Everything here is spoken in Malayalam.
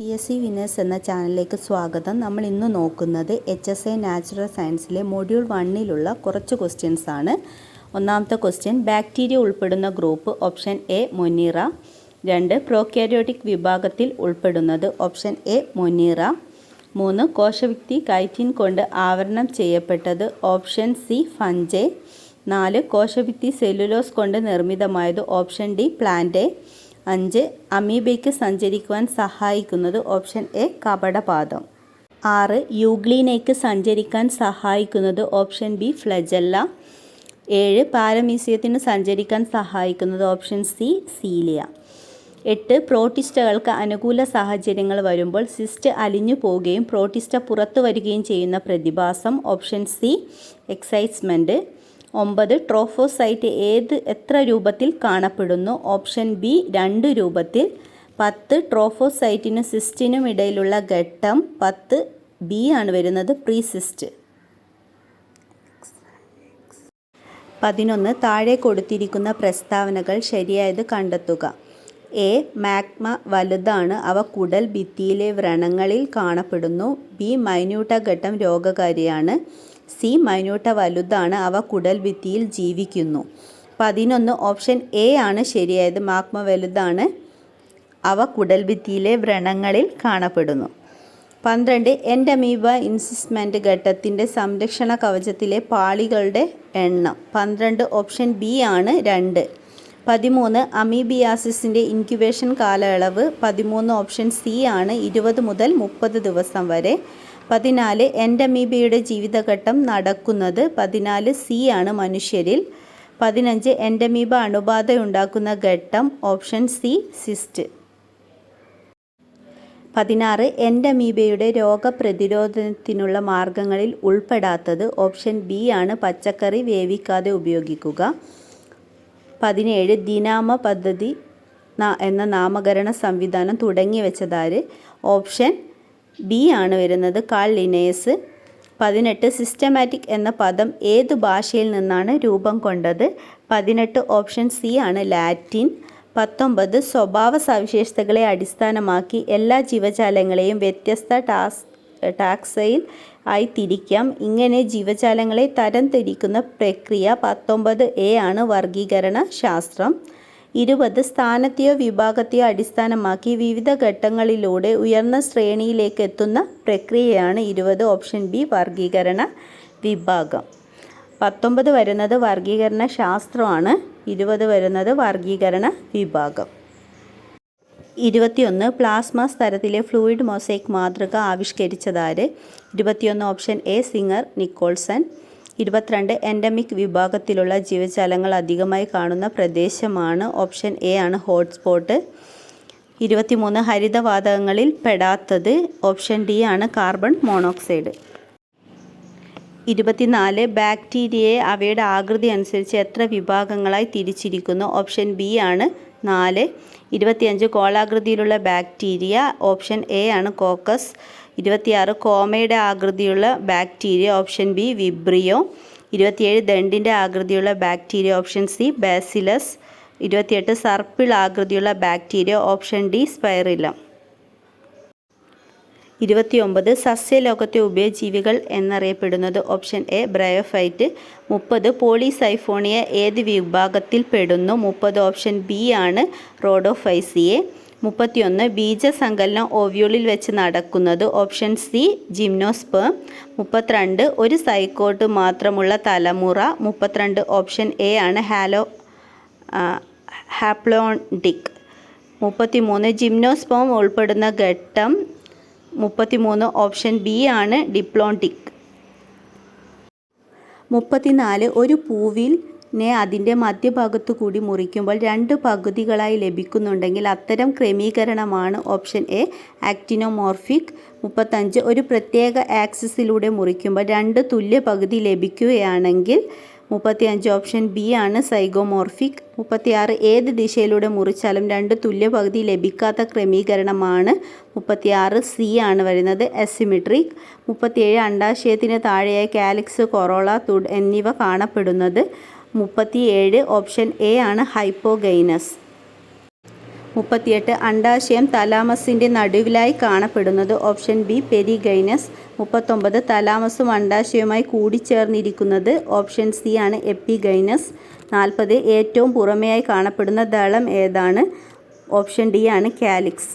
PSC വിന്നേഴ്സ് എന്ന ചാനലിലേക്ക് സ്വാഗതം. നമ്മൾ ഇന്ന് നോക്കുന്നത് HSA നാച്ചുറൽ സയൻസിലെ മൊഡ്യൂൾ 1ലുള്ള കുറച്ച് ക്വസ്റ്റ്യൻസ് ആണ്. ഒന്നാമത്തെ ക്വസ്റ്റ്യൻ, ബാക്ടീരിയ ഉൾപ്പെടുന്ന group option A Monera. 2, prokaryotic വിഭാഗത്തിൽ ഉൾപ്പെടുന്നത് ഓപ്ഷൻ എ മൊനീറ. 3, കോശഭിത്തി കൈറ്റിൻ കൊണ്ട് ആവരണം ചെയ്യപ്പെട്ടത് ഓപ്ഷൻ സി ഫഞ്ചെ. 4, കോശഭിത്തി സെല്ലുലോസ് കൊണ്ട് നിർമ്മിതമായത് ഓപ്ഷൻ ഡി പ്ലാന്റ്. 5, അമീബയ്ക്ക് സഞ്ചരിക്കുവാൻ സഹായിക്കുന്നത് ഓപ്ഷൻ എ കപടപാദം. 6, യൂഗ്ലീനയ്ക്ക് സഞ്ചരിക്കാൻ സഹായിക്കുന്നത് ഓപ്ഷൻ ബി ഫ്ലജല്ല. 7, പാരമീസിയത്തിന് സഞ്ചരിക്കാൻ സഹായിക്കുന്നത് ഓപ്ഷൻ സി സീലിയ. 8, പ്രോട്ടിസ്റ്റകൾക്ക് അനുകൂല സാഹചര്യങ്ങൾ വരുമ്പോൾ സിസ്റ്റ് അലിഞ്ഞു പോവുകയും പ്രോട്ടിസ്റ്റ പുറത്തു വരികയും ചെയ്യുന്ന പ്രതിഭാസം ഓപ്ഷൻ സി എക്സൈറ്റ്മെൻറ്റ്. 9, ട്രോഫോസൈറ്റ് എത്ര രൂപത്തിൽ കാണപ്പെടുന്നു ഓപ്ഷൻ ബി 2 രൂപത്തിൽ. 10, ട്രോഫോസൈറ്റിനും സിസ്റ്റിനും ഇടയിലുള്ള ഘട്ടം 10 ബി ആണ് വരുന്നത്, പ്രീസിസ്റ്റ്. 11, താഴെ കൊടുത്തിരിക്കുന്ന പ്രസ്താവനകൾ ശരിയായത് കണ്ടെത്തുക. എ, മാഗ്മ വലുതാണ്, അവ കുടൽ ഭിത്തിയിലെ വ്രണങ്ങളിൽ കാണപ്പെടുന്നു. ബി, മൈന്യൂട്ട ഘട്ടം രോഗകാരിയാണ്. സി, മൈന്യൂട്ട വലുതാണ്, അവ കുടൽ ഭിത്തിയിൽ ജീവിക്കുന്നു. 11 ഓപ്ഷൻ എ ആണ് ശരിയായത്. മാഗ്മ വലുതാണ്, അവ കുടൽ ഭിത്തിയിലെ വ്രണങ്ങളിൽ കാണപ്പെടുന്നു. 12, എൻഡമീബ ഇൻസിസ്മെൻ്റ് ഘട്ടത്തിൻ്റെ സംരക്ഷണ കവചത്തിലെ പാളികളുടെ എണ്ണം 12 ഓപ്ഷൻ ബി ആണ് 2. 13, അമീബിയാസിസിൻ്റെ ഇൻക്യുബേഷൻ കാലയളവ് 13 ഓപ്ഷൻ സി ആണ് 20 മുതൽ 30 ദിവസം വരെ. 14, എൻഡമീബയുടെ ജീവിതഘട്ടം നടക്കുന്നത് 14 സി ആണ് മനുഷ്യരിൽ. 15, എൻഡമീബ അണുബാധയുണ്ടാക്കുന്ന ഘട്ടം ഓപ്ഷൻ സി സിസ്റ്റ്. 16, എൻഡമീബയുടെ രോഗപ്രതിരോധത്തിനുള്ള മാർഗങ്ങളിൽ ഉൾപ്പെടാത്തത് ഓപ്ഷൻ ബി ആണ് പച്ചക്കറി വേവിക്കാതെ ഉപയോഗിക്കുക. 17, ദിനാമ പദ്ധതി എന്ന നാമകരണ സംവിധാനം തുടങ്ങി വെച്ചതാര് ഓപ്ഷൻ ബി ആണ് വരുന്നത്, കാൾ ലിനേയസ്. 18, സിസ്റ്റമാറ്റിക് എന്ന പദം ഏത് ഭാഷയിൽ നിന്നാണ് രൂപം കൊണ്ടത് 18 ഓപ്ഷൻ സി ആണ് ലാറ്റിൻ. 19, സ്വഭാവ സവിശേഷതകളെ അടിസ്ഥാനമാക്കി എല്ലാ ജീവജാലങ്ങളെയും വ്യത്യസ്ത ടാക്സയിൽ ആയി തിരിക്കാം. ഇങ്ങനെ ജീവജാലങ്ങളെ തരംതിരിക്കുന്ന പ്രക്രിയ 19 എ ആണ് വർഗീകരണ ശാസ്ത്രം. 20, സ്ഥാനത്തെയോ വിഭാഗത്തെയോ അടിസ്ഥാനമാക്കി വിവിധ ഘട്ടങ്ങളിലൂടെ ഉയർന്ന ശ്രേണിയിലേക്ക് എത്തുന്ന പ്രക്രിയയാണ് 20 ഓപ്ഷൻ ബി വർഗീകരണ വിഭാഗം. 19 വരുന്നത് വർഗീകരണ ശാസ്ത്രമാണ്, 20 വരുന്നത് വർഗീകരണ വിഭാഗം. 21, പ്ലാസ്മ സ്തരത്തിലെ ഫ്ലൂയിഡ് മൊസൈക്ക് മാതൃക ആവിഷ്കരിച്ചതാര് 21 option A singer Nicholson. 22, endemic വിഭാഗത്തിലുള്ള ജീവജാലങ്ങൾ അധികമായി കാണുന്ന പ്രദേശമാണ് ഓപ്ഷൻ എ ആണ് ഹോട്ട്സ്പോട്ട്. 23, ഹരിതവാതകങ്ങളിൽ പെടാത്തത് ഓപ്ഷൻ ഡി ആണ് കാർബൺ മോണോക്സൈഡ്. 24, ബാക്ടീരിയയെ അവയുടെ ആകൃതി അനുസരിച്ച് എത്ര വിഭാഗങ്ങളായി തിരിച്ചിരിക്കുന്നു ഓപ്ഷൻ ബി ആണ് 4. 25, ഗോളാകൃതിയിലുള്ള ബാക്ടീരിയ ഓപ്ഷൻ എ ആണ് കോക്കസ്. 26, കോമയുടെ ആകൃതിയുള്ള ബാക്ടീരിയ ഓപ്ഷൻ ബി വിബ്രിയോ. 27, ദണ്ടിൻ്റെ ആകൃതിയുള്ള bacteria option C bacillus. 28, spiral ആകൃതിയുള്ള ബാക്ടീരിയ ഓപ്ഷൻ ഡി സ്പൈറിലം. 29, സസ്യലോകത്തെ ഉഭയജീവികൾ എന്നറിയപ്പെടുന്നത് ഓപ്ഷൻ എ ബ്രയോഫൈറ്റ്. 30, പോളിസൈഫോണിയ ഏത് വിഭാഗത്തിൽ പെടുന്നു 30 ഓപ്ഷൻ ബി ആണ് റോഡോഫൈസിയെ. 31, ബീജസങ്കലനം ഓവ്യൂളിൽ വെച്ച് നടക്കുന്നത് ഓപ്ഷൻ സി ജിംനോസ്പേം. 32, ഒരു സൈക്കോട്ട് മാത്രമുള്ള തലമുറ 32 ഓപ്ഷൻ എ ആണ് ഹാപ്ലോഡിക്. 33, ജിംനോസ്പേം ഉൾപ്പെടുന്ന ഘട്ടം 33 ഓപ്ഷൻ ബി ആണ് ഡിപ്ലോണ്ടിക്. 34, ഒരു പൂവിനെ അതിൻ്റെ മധ്യഭാഗത്തു കൂടി മുറിക്കുമ്പോൾ 2 പകുതികളായി ലഭിക്കുന്നുണ്ടെങ്കിൽ അത്തരം ക്രമീകരണമാണ് ഓപ്ഷൻ എ ആക്റ്റിനോമോർഫിക്. 35, ഒരു പ്രത്യേക ആക്സിസിലൂടെ മുറിക്കുമ്പോൾ 2 തുല്യ പകുതി ലഭിക്കുകയാണെങ്കിൽ 35 ഓപ്ഷൻ ബി ആണ് സൈഗോമോർഫിക്. 36, ഏത് ദിശയിലൂടെ മുറിച്ചാലും 2 തുല്യ പകുതി ലഭിക്കാത്ത ക്രമീകരണമാണ് 36 സി ആണ് വരുന്നത്, അസിമെട്രിക്. 37, അണ്ഡാശയത്തിന് താഴെയായി കാലിക്സ്, കൊറോള എന്നിവ കാണപ്പെടുന്നത് 37 ഓപ്ഷൻ എ ആണ് ഹൈപ്പോഗൈനസ്. 38 അണ്ഡാശയം തലാമസിൻ്റെ നടുവിലായി കാണപ്പെടുന്നത് ഓപ്ഷൻ ബി പെരിഗൈനസ്. 39 തലാമസും അണ്ഡാശയവുമായി കൂടിച്ചേർന്നിരിക്കുന്നത് ഓപ്ഷൻ സി ആണ് എപ്പിഗൈനസ്. 40 ഏറ്റവും പുറമെയായി കാണപ്പെടുന്ന ദളം ഏതാണ്? ഓപ്ഷൻ ഡി ആണ് കാലിക്സ്.